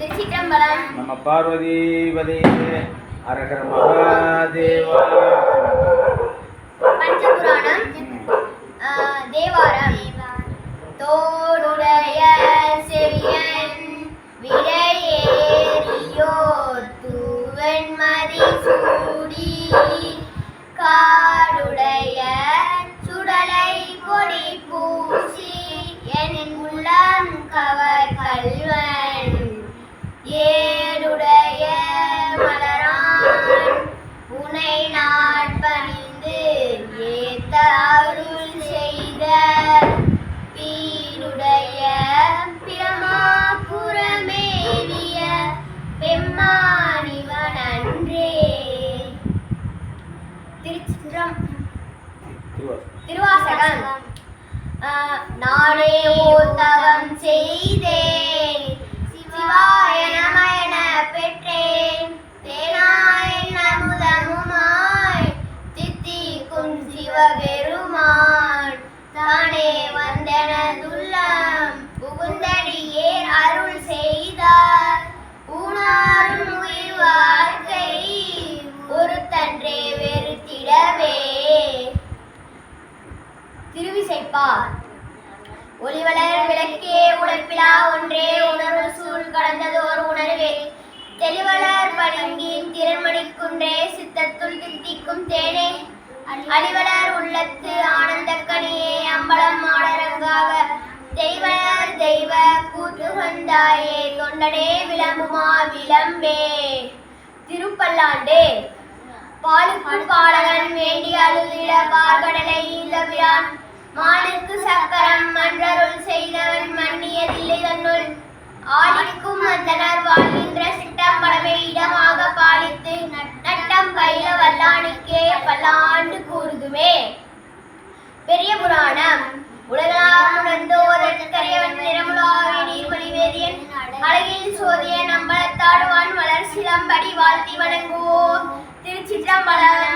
திருச்சிற்றம்பலம். நம பார்வதிபதே அரகர மகாதேவா. பஞ்சபுராணம் தேவாரம். தோடுடைய செவியன் விடையேறியோர் தூவெண்மதி சூடி காடுடைய சுடலை பொடி பூசி என் உள்ளம் கவர் கல்வன் ஏடுடைய மலரான் உனை நாட்பணிந்து ஏத்த அருள் செய்த பீடுடைய பிரமாபுரமேவிய பெம்மானிவனன்றே. திருவாசகம். நானே ஓதவம் செய்தேன் சிவாய நம என பெற்றேன் தேனாய் அமுதமுமாய் தித்திக்கும் சிவபெருமான் தானே வந்தனதுள்ளம் புகுந்தடியேர் அருள் செய்தார் ஊனாரும் உயிர் வாழ்க்கை ஒருத்தன்றே வெறுத்திடவே. திருவிசைப்பா. ஒளிவளர் விளக்கே உழைப்பிலா ஒன்றே உணர்வு சூழ் கடந்ததோர் உணர்வே தெளிவளர் பளிங்கின் திறன்மணிக்குன்றே சித்தத்துள் தித்திக்கும் தேனே அடிவளர் உள்ளத்து ஆனந்தக்கனியே அம்பலம் ஆடரங்காக தெய்வளர் தெய்வ கூட்டுகந்தாயே தொண்டனே விளம்புமா விளம்பே. திருப்பல்லாண்டு. பாலுக்கு பாலகன் வேண்டி அழுதிட பார்கடலை இல்லவிரான் மாலுக்கு சக்கரம் மன்றருள் செய்தவன் மன்னியதில்லை தன்னுள் ஆடிக்கும் அந்தனர் வாழ்கின்ற சிட்டம்பளமே இடமாக பாலித்து நட்டம் பயில வல்லானுக்கே பல்லாண்டு கூறுதுமே. பெரிய புராணம். உலகளாம் உணர்ந்தோதற்கரியவன் நிறமுலாவே நீர்மொழி வேதியன் அழகில் சோதிய நம்பலத்தாடுவான் வளர் சிலம்படி வாழ்த்தி வணங்குவோம். திருச்சிற்றம்பலம்.